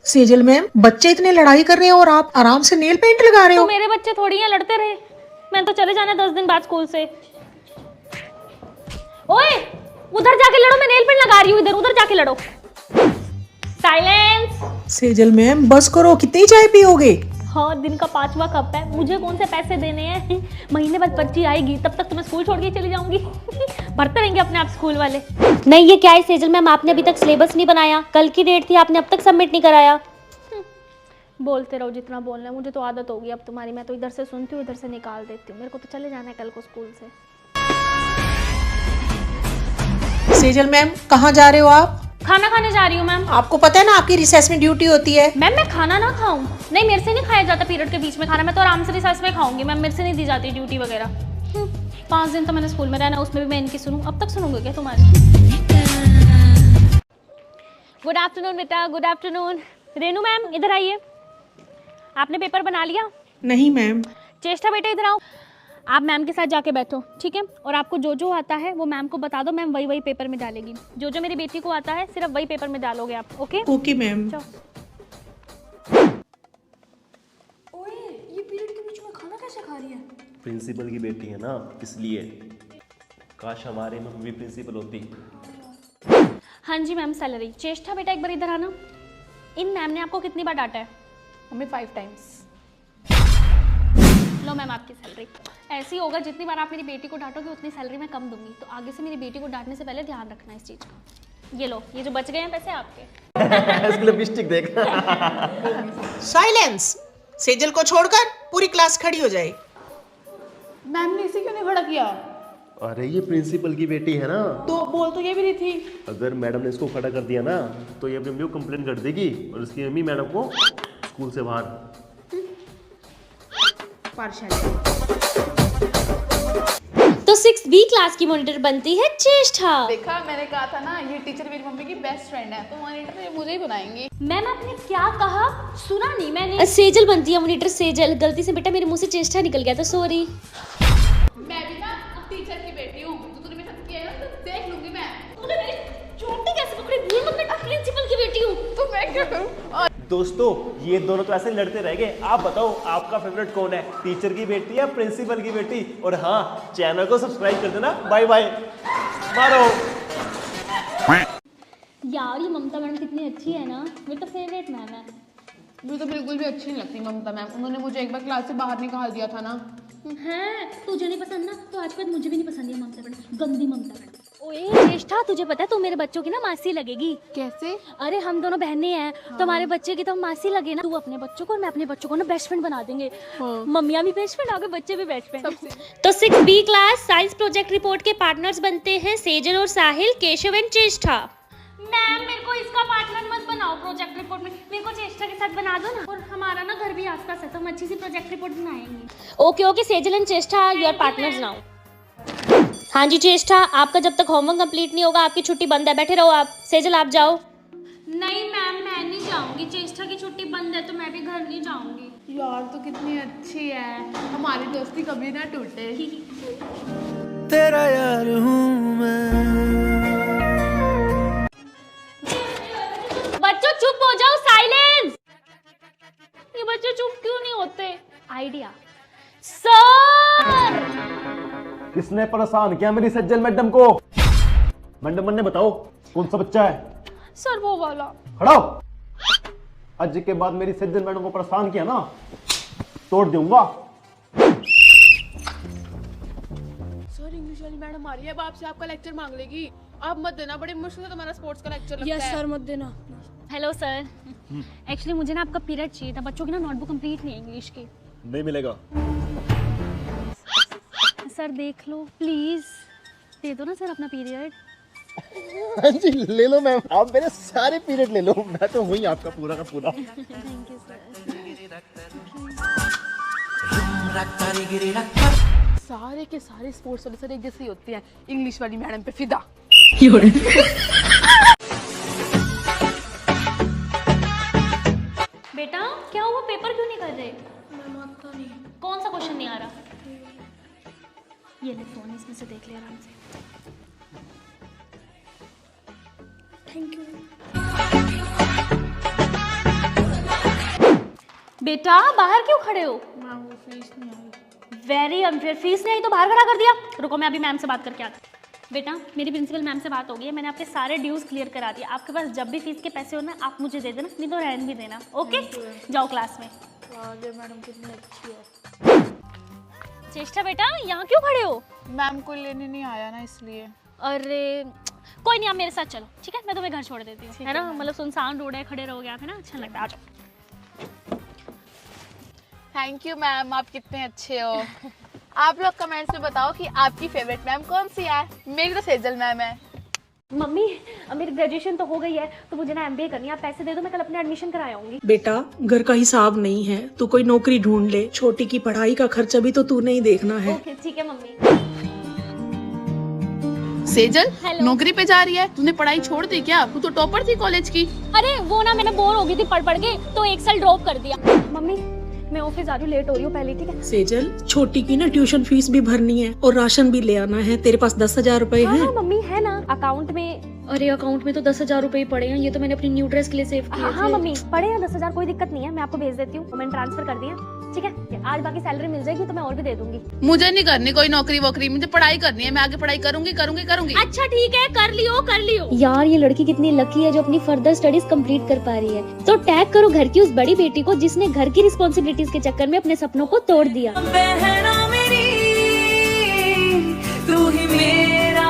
Sejal ma'am, बच्चे इतने लड़ाई कर रहे हैं और आप आराम से नेल पेंट लगा रहे तो हो। मेरे बच्चे थोड़ी हैं, लड़ते रहे। मैं तो चले जाना 10 दिन बाद स्कूल से। ओए, उधर जाके लड़ो, मैं नेल पेंट लगा रही हूँ। इधर उधर जाके लड़ो। साइलेंस। सेजल मैम बस करो, कितनी चाय पियोगे। हाँ, दिन का 5वां कप है, मुझे कौन से पैसे देने हैं। महीने बाद पर्ची आएगी, तब तक तो मैं स्कूल छोड़ के चली जाऊंगी। भरते रहेंगे अपने आप स्कूल वाले। नहीं, ये क्या है सेजल मैम, आपने अभी तक सिलेबस नहीं बनाया। कल की डेट थी, आपने अब तक सबमिट नहीं कराया। बोलते रहो जितना बोलना है, मुझे तो आदत होगी अब तुम्हारी। मैं तो इधर से सुनती हूँ, इधर से निकाल देती हूँ। मेरे को तो चले जाना है कल को स्कूल से। सेजल मैम, कहाँ जा रहे हो आप। खाना खाने जा रही हूँ मैम। आपको पता है ना आपकी रिसेस में ड्यूटी होती है। मैम मैं खाना ना खाऊं? नहीं, मेरे से नहीं खाया जाता पीरियड के बीच में खाना। मैं तो आराम से रिसेस में खाऊंगी मैम, मेरे से नहीं दी जाती ड्यूटी वगैरह। 5 दिन तो मैंने स्कूल में रहना, उसमें भी मैं इनकी सुनूं। अब तक सुनूंगी क्या तुम्हारी? गुड आफ्टरनून बेटा, गुड आफ्टरनून। रेनू मैम इधर आइए। आपने पेपर बना लिया? नहीं मैम। चेष्टा बेटा इधर आओ। आप मैम के साथ जाके बैठो, ठीक है? और आपको जो जो आता है वो मैम को बता दो, मैम वही वही पेपर में डालेगी। जो जो मेरी बेटी को आता है सिर्फ वही पेपर में डालोगे आप, ओके? Okay ma'am. ओए, ये पीरियड के बीच में खाना कैसे खा रही है? प्रिंसिपल की बेटी है ना, इसलिए। काश हमारे में भी प्रिंसिपल होती। हाँ जी मैम, सैलरी। चेष्टा बेटा एक बार इधर आना। इन मैम ने आपको कितनी बार डांटा है? हमें 5 टाइम्स। लो मैम आपकी सैलरी। ऐसे ही होगा, जितनी बार आप मेरी बेटी को डांटोगे उतनी सैलरी मैं कम दूंगी। तो आगे से मेरी बेटी को डांटने से पहले ध्यान रखना इस चीज़ का। ये लो, ये जो बच गए हैं पैसे आपके। इसके लिपस्टिक देख। साइलेंस। सेजल को छोड़कर पूरी क्लास खड़ी हो जाए। मैम ने इसे क्यों नहीं खड़ा किया? अरे ये प्रिंसिपल की बेटी है ना, तो बोल तो ये भी नहीं थी। अगर मैडम ने इसको खड़ा कर दिया ना तो ये अपनी मम्मी को कंप्लेन कर देगी और उसकी मम्मी मैडम को स्कूल से बाहर। तो 6B क्लास की मॉनिटर बनती है चेष्टा। देखा, मैंने कहा था ना, ये टीचर मेरी मम्मी की बेस्ट फ्रेंड है, तो मॉनिटर ये मुझे ही बनाएंगी। मैम आपने क्या कहा? सुना नहीं मैंने। सेजल बनती है मॉनिटर, सेजल। गलती से बेटा मेरे मुंह से चेष्टा निकल गया था, सॉरी। मैं भी ना अब टीचर की बेटी हूँ, तो तूने मेरे साथ किया है ना, तो देख लूंगी मैं। तूने मेरी चोटी कैसे पकड़ी? बोल मत, मैं प्रिंसिपल की बेटी हूँ। तो मैं क्या करूँ? दोस्तों, ये दोनों तो ऐसे लड़ते रह गए। आप बताओ आपका फेवरेट कौन है, टीचर की बेटी या प्रिंसिपल की बेटी? और हाँ, चैनल को सब्सक्राइब कर देना। Bye bye. मारो। यार ये ममता मैडम कितनी अच्छी है ना, मेरी तो फेवरेट मैम है। मुझे तो बिल्कुल भी अच्छी नहीं लगती ममता मैम। उन्होंने मुझे एक बार क्लास से बाहर निकाल दिया था ना। हैं, तुझे नहीं पसंद ना, तो आज के बाद मुझे भी नहीं पसंद है ममता मैडम, गंदी ममता मैडम। ओए चेष्टा, तुझे पता है तू मेरे बच्चों की ना मासी लगेगी। कैसे? अरे हम दोनों बहनें हैं, तो हमारे बच्चे की तो हम मासी लगे ना। तू अपने बच्चों को और मैं अपने बच्चों को ना बेस्ट फ्रेंड बना देंगे। मम्मियाँ भी बेस्ट फ्रेंड, आगे बच्चे भी बेस्ट फ्रेंड। तो 6B class science project report के पार्टनर्स बनते हैं सेजल और साहिल, केशव एंड चेष्टा। मैम मेरे को इसका पार्टनर मत बनाओ प्रोजेक्ट रिपोर्ट में, मेरे को चेष्टा के साथ बना दो ना। और हमारा ना घर भी आसपास है, तो हम अच्छी सी प्रोजेक्ट रिपोर्ट बनाएंगे। ओके ओके, सेजल एंड चेष्टा योर पार्टनर्स नाउ। हाँ जी चेष्टा, आपका जब तक होमवर्क कंप्लीट नहीं होगा आपकी छुट्टी बंद है, बैठे रहो आप। सेजल आप जाओ। नहीं मैम, मैं नहीं जाऊंगी। चेष्टा की छुट्टी बंद है तो मैं भी घर नहीं जाऊंगी। यार तो कितनी अच्छी है, हमारी दोस्ती कभी ना टूटे। तेरा यार हूँ मैं। बच्चों चुप हो जाओ, साइलेंस। ये बच्चे चुप क्यों नहीं होते? आइडिया। सर किसने परेशान किया मेरी सज्जल मैडम को? मैडम ने बताओ कौन सा बच्चा है? सर वो वाला। खड़ा हो। आज के बाद मेरी सज्जल मैडम को परेशान किया ना, तोड़ दूंगा। सर इंग्लिश वाली मैडम आ रही है, अब आपसे आपका लेक्चर मांग लेगी। आप मत देना, बड़ी मुश्किल से तुम्हारा स्पोर्ट्स का लेक्चर लगता है। यस सर, मत देना। हेलो सर, एक्चुअली मुझे ना आपका पीरियड चाहिए था। बच्चों की ना नोटबुक कंप्लीट नहीं है इंग्लिश की। नहीं मिलेगा। सर देख लो प्लीज, दे दो ना सर अपना पीरियड। हाँ जी ले लो मैम, आप मेरे सारे पीरियड ले लो, मैं तो वही आपका पूरा का पूरा। Thank you sir. सारे के सारे स्पोर्ट्स वाले सर एक जैसे ही होते हैं, इंग्लिश वाली मैडम पे फिदा। बेटा क्या हुआ, पेपर क्यों नहीं कर रहे? मैम आता नहीं। कौन सा क्वेश्चन नहीं आ रहा? ये ले फोन, इसमें से देख ले आराम से। Thank you. बेटा बाहर क्यों खड़े हो? मैम वो फीस नहीं आई। वेरी अनफेयर, फीस नहीं आई तो बाहर खड़ा कर दिया। रुको मैं अभी मैम से बात करके आती। बेटा मेरी प्रिंसिपल मैम से बात हो गई है, मैंने आपके सारे ड्यूज क्लियर करा दिए। आपके पास जब भी फीस के पैसे हो ना आप मुझे दे देना, नहीं तो रहने भी देना। ओके जाओ क्लास में। आगे मैडम कितनी अच्छी है। चेष्टा बेटा यहाँ क्यों खड़े हो? मैम को लेने नहीं आया ना इसलिए। अरे कोई नहीं, आप मेरे साथ चलो ठीक है, मैं तुम्हें घर छोड़ देती हूँ, है ना। मतलब सुनसान रोड है, खड़े रहोगे आप, है ना, अच्छा लगता है। आ जाओ। थैंक यू मैम, आप कितने अच्छे हो। आप लोग कमेंट्स में बताओ कि आपकी फेवरेट मैम कौन सी है। मेरी तो सेजल मैम है। मम्मी अब मेरी ग्रेजुएशन तो हो गई है, तो मुझे ना MBA करनी है। आप पैसे दे दो, मैं कल अपने एडमिशन करा आऊंगी। बेटा घर का हिसाब नहीं है, तू कोई नौकरी ढूंढ ले। छोटी की पढ़ाई का खर्चा भी तो तू नहीं देखना है। ओके ठीक है मम्मी। सेजल नौकरी पे जा रही है, तूने पढ़ाई छोड़ दी क्या? तू तो टॉपर थी कॉलेज की। अरे वो ना मैंने बोर हो गई थी पढ़ के, तो 1 साल ड्रॉप कर दिया। मम्मी मैं ऑफिस जा रही हूँ, लेट हो रही हूँ पहले, ठीक है। सेजल छोटी की ना ट्यूशन फीस भी भरनी है और राशन भी ले आना है। तेरे पास 10,000 रुपए हाँ हैं? हाँ मम्मी है ना अकाउंट में। अरे अकाउंट में तो 10,000 रुपए ही पड़े हैं, ये तो मैंने अपनी न्यू ड्रेस के लिए सेव किए थे। हाँ मम्मी पड़े हैं 10,000, कोई दिक्कत नहीं है, मैं आपको भेज देती हूँ। मैंने ट्रांसफर कर दिया, ठीक है। आज बाकी सैलरी मिल जाएगी तो मैं और भी दे दूंगी। मुझे नहीं करनी कोई नौकरी वोकरी, मुझे पढ़ाई करनी है। मैं आगे पढ़ाई करूंगी करूंगी करूंगी। अच्छा ठीक है, कर लियो कर लियो। यार ये लड़की कितनी लकी है जो अपनी फर्दर स्टडीज कंप्लीट कर पा रही है। तो टैग करो घर की उस बड़ी बेटी को जिसने घर की रिस्पॉन्सिबिलिटीज के चक्कर में अपने सपनों को तोड़ दिया। बहना मेरी तू ही मेरा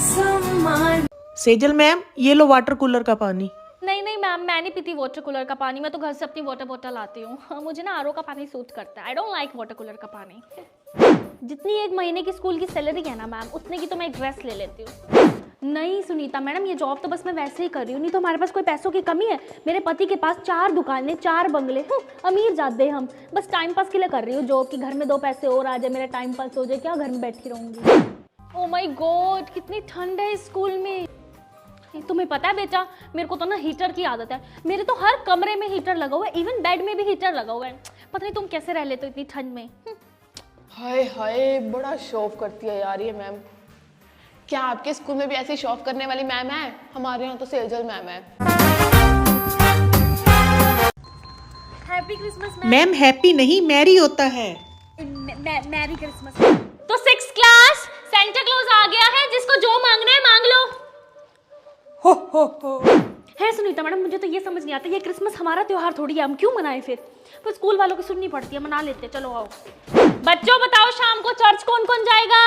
सम्मान। सेजल मैम ये लो वाटर कूलर का पानी। नहीं नहीं मैम, मैं नहीं पीती वाटर कूलर का पानी, मैं तो घर से अपनी वाटर बोतल लाती हूँ। हाँ, मुझे ना RO का पानी सूट करता है। I don't like water cooler का पानी। जितनी एक महीने की स्कूल की सैलरी है ना मैम, उतने की तो मैं एक ड्रेस ले लेती हूँ। नहीं सुनीता मैडम, ये जॉब तो बस मैं वैसे ही कर रही हूँ, नहीं तो हमारे पास कोई पैसों की कमी है। मेरे पति के पास 4 दुकानें, 4 बंगले, अमीर जाते हम। बस टाइम पास के लिए कर रही हूँ जॉब, कि घर में 2 पैसे और आ जाए, मेरा टाइम पास हो जाए। क्या घर में बैठी रहूंगी। ओ माय गॉड कितनी ठंड है स्कूल में। तुम्हें पता है बेटा, मेरे को तो ना हीटर की आदत है। मेरे तो हर कमरे में हीटर लगा हुआ है, इवन बेड में भी हीटर लगा हुआ है। पता नहीं तुम कैसे रह लेते हो इतनी ठंड में। हाय हाय बड़ा शॉफ करती है यार ये मैम। क्या आपके स्कूल में भी ऐसी शॉफ करने वाली मैम है? हमारे यहाँ तो सेजल मैम है। हैप्पी क्रिसमस मैम हैप्पी नहीं मैरी होता है। Merry Christmas. तो 6th क्लास सेंटा क्लॉज आ गया है, जिसको जो मांगना है मांग लो। हो। है सुनीता मैडम, मुझे तो ये समझ नहीं आता, ये क्रिसमस हमारा त्योहार थोड़ी है, हम क्यों मनाएं फिर? तो स्कूल वालों की सुननी पड़ती है, मना लेते हैं। चलो आओ बच्चों, बताओ शाम को चर्च कौन कौन जाएगा?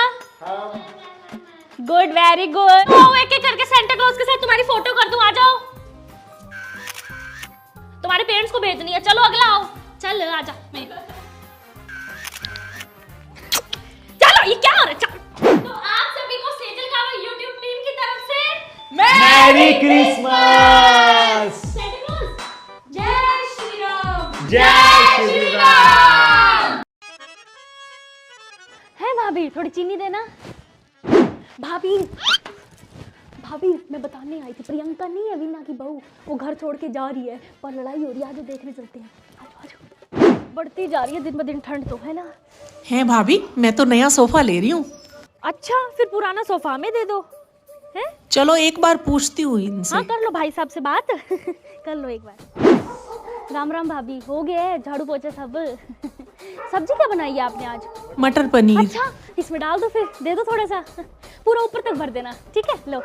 Good, very good. आओ एक एक करके सेंटा क्लॉज के साथ तुम्हारी फोटो कर दूं, आ जाओ। तुम्हारे पेरेंट्स को भेजनी है। चलो अगला आओ, चल आ जा। चलो ये क्या हो रहा है? तो आप सभी को सेजल कावा YouTube टीम की तरफ से मैरी क्रिसमस। जय श्री राम। जय श्री राम। है भाभी, थोड़ी चीनी देना। भाभी भाभी मैं बताने आई थी, प्रियंका नहीं है वीना की बहू, वो घर छोड़ के जा रही है, पर लड़ाई हो रही है। आज देखने चलते हैं। आजो। बढ़ती जा रही है दिन ब दिन ठंड, तो है ना। है भाभी, मैं तो नया सोफा ले रही हूँ। अच्छा फिर पुराना सोफा में दे दो। है चलो एक बार पूछती हूँ इनसे। हाँ कर लो भाई साहब से बात। कर लो एक बार। राम राम भाभी, हो गए झाड़ू पोछा सब। सब्जी क्या बनाई है आपने आज? मटर पनीर। अच्छा इसमें डाल दो, फिर दे दो थोड़ा सा, पूरा ऊपर तक भर देना, ठीक है। लो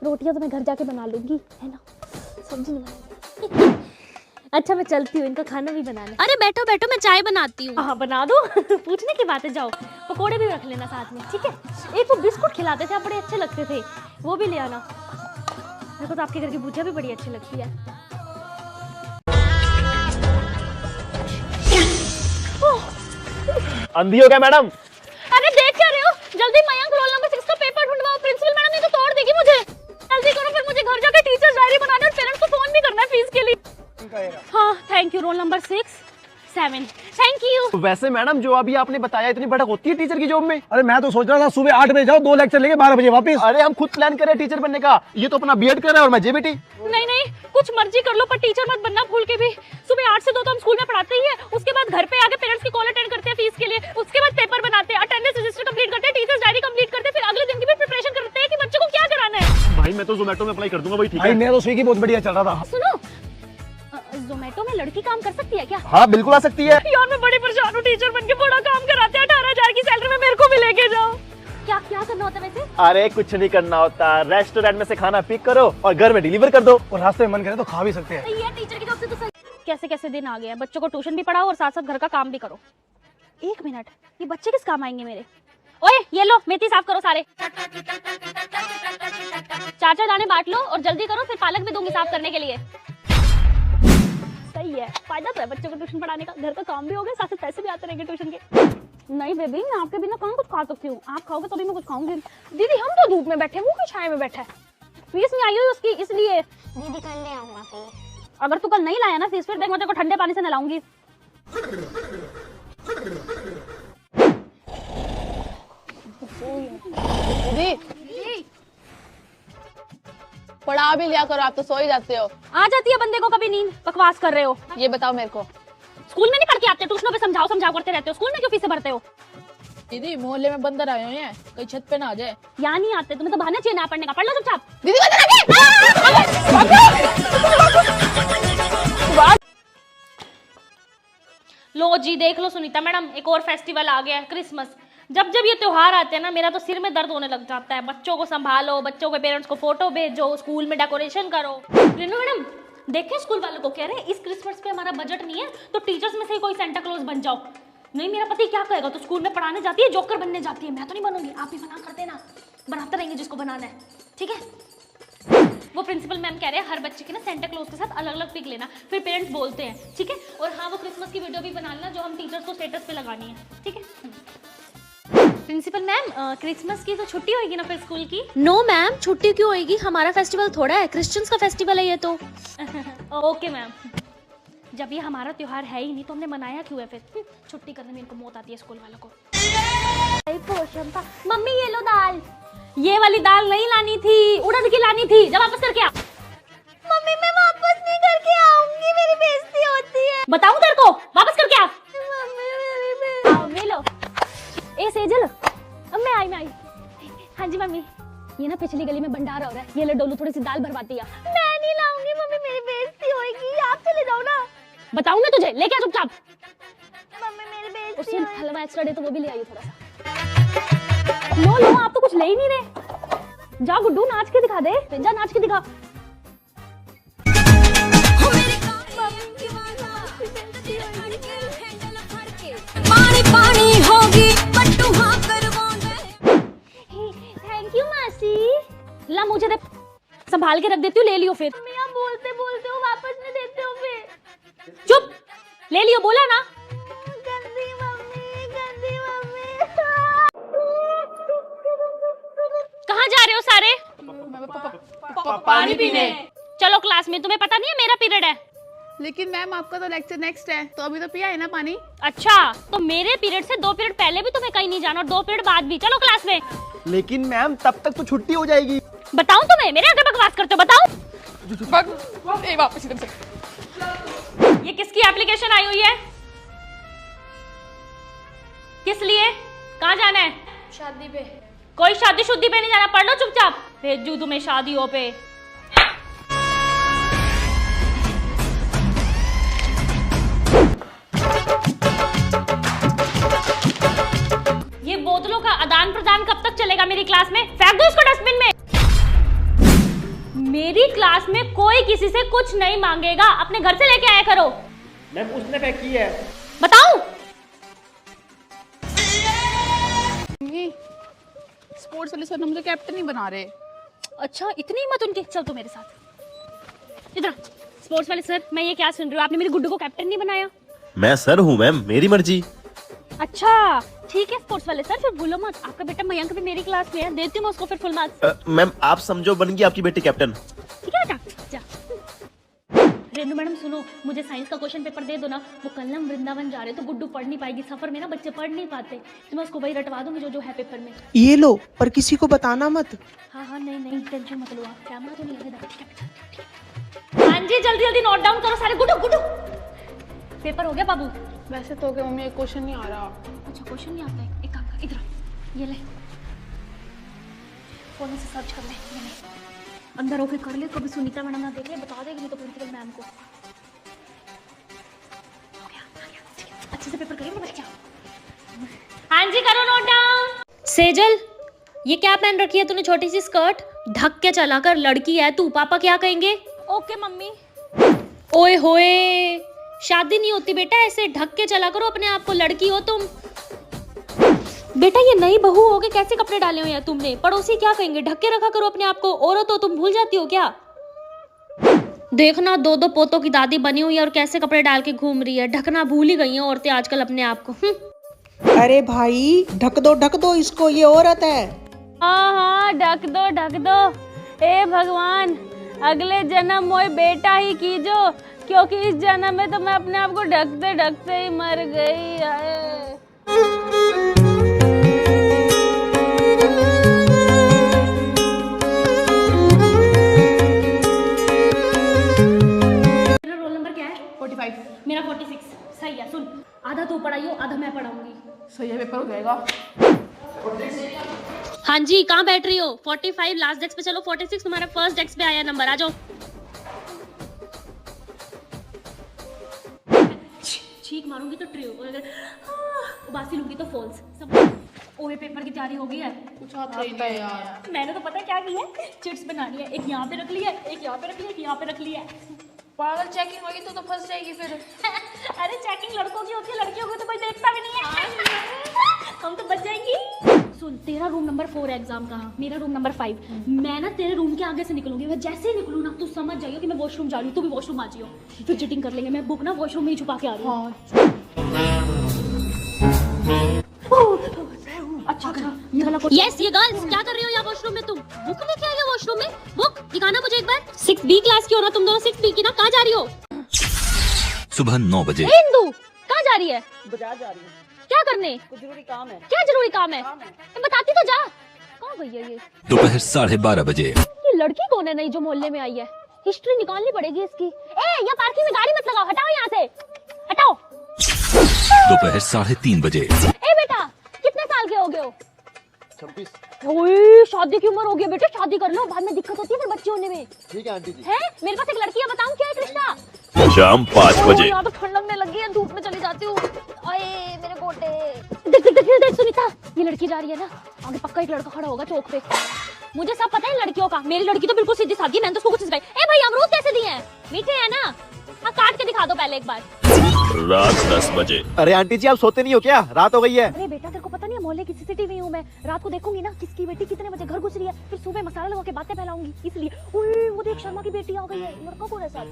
रोटियां तो मैं घर जाके बना लूंगी, है ना, सब्जी नहीं बनाऊंगी। अच्छा मैं चलती हूँ, इनका खाना भी बनाना। अरे बैठो बैठो, मैं चाय बनाती हूँ। हाँ बना दो। पूछने की बात है, जाओ पकोड़े भी रख लेना साथ में, ठीक है। एक वो बिस्कुट खिलाते थे, आप बड़े अच्छे लगते थे, वो भी ले आना। मेरे को तो आपके घर की भुजिया भी बड़ी अच्छी लगती है। अंधी हो क्या मैडम? अरे देख क्या रहे हो? जल्दी मयंक रोल नंबर 6 का पेपर ढूंढवाओ, प्रिंसिपल मैडम ने तो तोड़ देगी मुझे। जल्दी करो, फिर मुझे घर जाके टीचर्स डायरी बनाना और पेरेंट्स को फोन भी करना है फीस के लिए। हाँ thank you. Roll number 6 7 thank you. वैसे मैडम जो अभी आपने बताया, इतनी भड़क होती है टीचर की जॉब में? अरे मैं तो सोच रहा था सुबह 8 बजे जाओ, 2 लेक्चर लेके 12 बजे वापस। अरे हम खुद प्लान कर रहे हैं टीचर बनने का, ये तो अपना बीएड कर रहा है और मैं जेबीटी। नहीं नहीं कुछ मर्जी कर लो, पर टीचर मत बनना भूल के भी। सुबह 8 से 2 तो हम स्कूल में पढ़ाते ही है, उसके बाद घर पे आके पेरेंट्स की कॉल अटेंड करते हैं फीस के लिए, उसके बाद पेपर बनाते हैं, अटेंडेंस रजिस्टर कंप्लीट करते हैं, टीचर्स डायरी कंप्लीट करते हैं, फिर अगले दिन की भी प्रिपरेशन करते हैं कि बच्चे को क्या कराना है। भाई मैं तो जोमेटो में अप्लाई कर दूंगा भाई, ठीक भाई है। मैं तो स्विगी बहुत बढ़िया चल रहा था। सुनो जोमेटो में लड़की काम कर सकती है क्या? हाँ बिल्कुल आ सकती है। यार मैं बड़ी परेशान हूँ, टीचर बन के बड़ा काम कराते हैं, 18,000 की सैलरी में मेरे को भी लेके जाओ। क्या क्या करना होता है वैसे? अरे कुछ नहीं करना होता, रेस्टोरेंट में से खाना पिक करो और घर में डिलीवर कर दो। और रास्ते में मन करे तो खा भी सकते हैं। ये टीचर की जॉब से तो सही। कैसे कैसे दिन आ गए हैं, बच्चों को ट्यूशन भी पढ़ाओ और साथ साथ घर का काम भी करो। एक मिनट, ये बच्चे किस काम आएंगे मेरे? ओए ये लो मेथी साफ करो सारे, 4-4 दाने बांट लो और जल्दी करो, फिर पालक भी दूंगी साफ करने के लिए। सही है, फायदा तो है बच्चों को ट्यूशन पढ़ाने का, घर का काम भी हो गया, साथ साथ पैसे भी आते रहेंगे ट्यूशन के। नहीं बेबी, मैं आपके बिना कहाँ कुछ खा सकती हूँ, आप खाओगे तभी मैं कुछ खाऊंगी। दीदी हम तो धूप में बैठे, वो क्यों छाया में बैठा है? फीस नहीं आई हुई उसकी, इसलिए। दीदी कल ले आऊंगा फीस। अगर तू कल नहीं लाया ना फीस, फिर देख मैं तेरे को ठंडे पानी से नहलाऊंगी। दीदी पढ़ा भी लिया करो, आप तो सो ही जाते हो। आ जाती है बंदे को कभी नींद, बकवास कर रहे हो। ये बताओ मेरे को, स्कूल में नहीं पढ़ के आते, ट्यूशनों पे समझाओ समझाओ करते रहते हो, स्कूल में क्यों फीसें भरते हो? दीदी मोहल्ले में बंदर आए हुए हैं, कहीं छत पे ना आ जाए। यहाँ नहीं आते, तुम्हें तो बहाना चाहिए ना पढ़ने का, पढ़ लो चुपचाप। दीदी लो जी देख लो सुनीता मैडम, एक और फेस्टिवल आ गया है, क्रिसमस। जब जब ये त्योहार आते हैं ना, मेरा तो सिर में दर्द होने लग जाता है। बच्चों को संभालो, बच्चों के पेरेंट्स को फोटो भेजो, स्कूल में डेकोरेशन करो। रेनू मैडम देखें, स्कूल वालों को कह रहे हैं इस क्रिसमस पे हमारा बजट नहीं है, तो टीचर्स में से ही कोई सेंटा क्लॉज बन जाओ। नहीं मेरा पति क्या कहेगा, तो स्कूल में पढ़ाने जाती है, जोकर बनने जाती है। मैं तो नहीं बनूंगी, आप ही बना कर देना, बनाते रहेंगे जिसको बनाना है, ठीक है? वो प्रिंसिपल मैम कह रहे हैं हर बच्चे के ना सेंटा क्लॉज के साथ अलग अलग पिक लेना, फिर पेरेंट्स बोलते हैं, ठीक है? और हाँ वो क्रिसमस की वीडियो भी बना लेना जो हम टीचर्स को स्टेटस पे लगानी है, ठीक है? प्रिंसिपल मैम क्रिसमस की तो छुट्टी होगी ना फिर स्कूल की? नो मैम, छुट्टी क्यों होगी? हमारा फेस्टिवल थोड़ा है, क्रिश्चियंस का फेस्टिवल है ये तो। ओके मैम, जब ये हमारा त्योहार है ही नहीं तो हमने मनाया क्यों है फिर? छुट्टी करने में इनको मौत आती है स्कूल वालों को। मम्मी ये लो दाल। ये वाली दाल नहीं लानी थी, उड़द की लानी थी, जब वापस करके आ। मम्मी मैं वापस नहीं करके आऊंगी, मेरी बेइज्जती होती है। बताऊं तेरे को, वापस करके आ। आओ ले लो। ए सेजल, अब मैं आई। हाँ जी मम्मी, ये ना पिछली गली में भंडारा हो रहा है, ये ले डोलू थोड़ी सी दाल भरवाती है। मैं नहीं लाऊंगी मम्मी, मेरी बेइज्जती होगी, आप चले जाओ ना। बताऊं मैं तुझे, लेके आ चुपचाप। मम्मी मेरी बेइज्जती होगी। हलवा एक्स्ट्रा दे तो वो भी ले आइए थोड़ा सा। लो आप तो कुछ ले ही नहीं रहे। जा गुड्डू नाच के दिखा दे, जा नाच के दिखा। पानी पानी होगी पट्टू हाँ करवाने। थैंक यू मासी। ला मुझे दे, संभाल के रख देती हूँ, ले लियो फिर। आप बोलते बोलते हो वापस नहीं देते हो फिर। चुप, ले लियो, बोला ना। गंदी मम्मी, गंदी मम्मी। कहाँ जा रहे हो सारे? पानी पीने। चलो क्लास में, तुम्हें पता नहीं है मेरा पीरियड है। लेकिन मैम आपका तो लेक्चर नेक्स्ट है, तो अभी तो पिया है ना पानी। अच्छा, तो मेरे पीरियड से 2 पीरियड पहले भी तुम्हें कहीं नहीं जाना और 2 पीरियड बाद भी। चलो क्लास में। लेकिन मैम तब तक तो छुट्टी हो जाएगी। बताऊं तुम्हें, मेरे आगे बकवास करते हो? बताऊं? वापस इधर से। ये किसकी एप्लीकेशन आई हुई है? किस लिए? कहाँ जाना है? शादी पे। कोई शादी शुद्धि पे नहीं जाना, पढ़ लो चुपचाप। भेजू तुम्हें शादियों पे। ये बोतलों का आदान प्रदान कब तक चलेगा मेरी क्लास में? फेंक दो इसको डस्टबिन में। मेरी क्लास में कोई किसी से कुछ नहीं मांगेगा, अपने घर से लेके आया करो। मैम उसने फेंकी है। बताऊं? स्पोर्ट्स वाले सर ने मुझे कैप्टन ही बना रहे। अच्छा इतनी हिम्मत उनकी, चल तू मेरे साथ इधर। स्पोर्ट्स वाले सर, मैं ये क्या सुन रही हूँ, आपने मेरी गुड्डू को कैप्टन नहीं बनाया? मैं सर हूँ मैम, मेरी मर्जी। अच्छा ठीक है स्पोर्ट्स वाले सर, फिर भूलो मत, आपका बेटा मयंक भी मेरी क्लास में है, देती हूँ मैं उसको फिर फुल मार्क्स। मैम आप समझो बन गई आपकी बेटी कैप्टन। ठीक है बेटा, जा। रेनू मैडम सुनो, मुझे साइंस का क्वेश्चन पेपर दे दो ना। वो कल हम वृंदावन जा रहे तो गुड्डू पढ़ नहीं पाएगी, सफर में ना बच्चे पढ़ नहीं पाते, तो मैं उसको वही रटवा दूंगी जो है पेपर में। ये लो, पर किसी को बताना मत। हाँ नहीं टेंशन मत लो आप, कैमरा तो नहीं है इधर, ठीक है। हाँ जी जल्दी जल्दी नोट डाउन करो सारे। गुड्डू पेपर हो गया बाबू? वैसे तो क्या मम्मी, एक क्वेश्चन नहीं आ रहा। अच्छा क्वेश्चन नहीं आता है, एक काम कर, इधर ये ले, फोन से सर्च कर ले, ये ले, अंदर होके कर ले, कभी सुनीता मैडम ना देख ले, बता देगी नहीं तो प्रिंसिपल मैम को। से पेपर करेंगे बच्चा। हाँ जी करो नोट डाउन। सेजल, ये क्या पहन रखी है तूने छोटी सी स्कर्ट? ढक के चला कर, लड़की है तू, पापा क्या कहेंगे? Okay mummy. ओए होए, शादी नहीं होती बेटा ऐसे, ढक के चला करो अपने आप को, लड़की हो तुम। बेटा ये नई बहू हो के कैसे कपड़े डाले हो यार तुमने? पड़ोसी क्या कहेंगे? ढक के रखा करो अपने आप को, औरत हो तुम, भूल जाती हो क्या? देखना 2-2 पोतों की दादी बनी हुई है और कैसे कपड़े डाल के घूम रही है। ढकना भूल ही गई हैं औरतें आजकल अपने आप को। अरे भाई ढक दो इसको, ये औरत है। हाँ ढक दो। ए भगवान, अगले जन्म मोए बेटा ही कीजो, क्योंकि इस जन्म में तो मैं अपने आप को ढकते ढकते ही मर गई है। तेरा रोल नंबर क्या है? 45। मेरा 46। सही है। सुन, आधा तू पढ़ाई हो, आधा मैं पढ़ाऊंगी। सही है, पेपर हो जाएगा। हाँ जी, कहाँ बैठ रही हो? 45 लास्ट डेस्क पे चलो, 46 तुम्हारा फर्स्ट डेस्क पे आया नंबर, आ जाओ। छींक मारूंगी तो ट्रू, और अगर उबासी लूंगी तो फॉल्स। सब ओए पेपर की तैयारी हो गई है? कुछ आता ही नहीं यार। मैंने तो पता है क्या की है, चिट्स बनानी है, एक यहाँ पे रख ली है, एक यहाँ पे रख ली है, एक यहाँ पे रख ली है। पागल, चेकिंग होगी तो फंस जाएगी फिर। अरे चेकिंग लड़कों की होती है, लड़कियों की तो कोई देखता भी नहीं है। हम तो बच जाएंगी। सुन, तेरा रूम नंबर 4 है एग्जाम का, मेरा रूम नंबर 5। मैं ना तेरे रूम के आगे से निकलूंगी, मैं जैसे ही निकलूँ ना तू समझ जाइयो कि मैं वॉशरूम जा रही हूँ, तू भी वॉशरूम आ जाइयो, फिर चीटिंग कर लेंगे। मैं बुक ना वॉशरूम में ही छुपा के आ रही हूँ। अच्छा यस ये गर्ल्स क्या कर रही हो यहाँ वॉशरूम में? तुम बुक लेके आई हो वॉशरूम में? बुक दिखाना मुझे एक बार। 6B क्लास की हो ना तुम दोनों? 6B की ना? कहाँ जा रही हो? सुबह 9 बजे। इंदु कहाँ जा रही है? बाजार जा रही हूँ, क्या करने? कुछ जरूरी काम है। क्या जरूरी काम है? बताती तो जा। कहाँ गई है ये? दोपहर 12:30 बजे। ये लड़की कौन है नई जो मोहल्ले में आई है? हिस्ट्री निकालनी पड़ेगी इसकी। ए ये पार्किंग में गाड़ी मत लगाओ, हटाओ यहाँ से, हटाओ। दोपहर 3:30 बजे। ए बेटा कितने साल के हो गए हो? 26। ओए शादी की उम्र हो गई बेटा, शादी कर लो, बाद में दिक्कत होती है फिर बच्चे होने में। ठीक है आंटी जी। है मेरे पास एक लड़की है, बताऊं क्या एक रिश्ता? शाम 5 बजे। यहाँ तो ठंड लगने लगी है, धूप में चली जाती हूँ। अये मेरे गोटे। देख सुनीता, ये लड़की जा रही है ना, आगे पक्का एक लड़का खड़ा होगा चौक पे। मुझे सब पता है लड़कियों का, मेरी लड़की तो बिल्कुल सीधी सादी है, मैंने तो उसको कुछ सिखाई। ए भाई अमरूद कैसे दिए हैं? मीठे हैं ना? हाँ काट के दिखा दो पहले एक बार। रात 10 बजे। अरे आंटी जी आप सोते नहीं हो क्या? रात हो गई है। अरे बेटा तेरे को पता नहीं है, मोहल्ले की सीसीटीवी हूँ मैं, रात को देखूंगी ना किसकी बेटी कितने बजे घर घुस रही है, फिर सुबह मसाला लगा के बातें फैलाऊंगी, इसलिए। ओए वो देख शर्मा की बेटी आ गई है, लड़का कौन है साथ?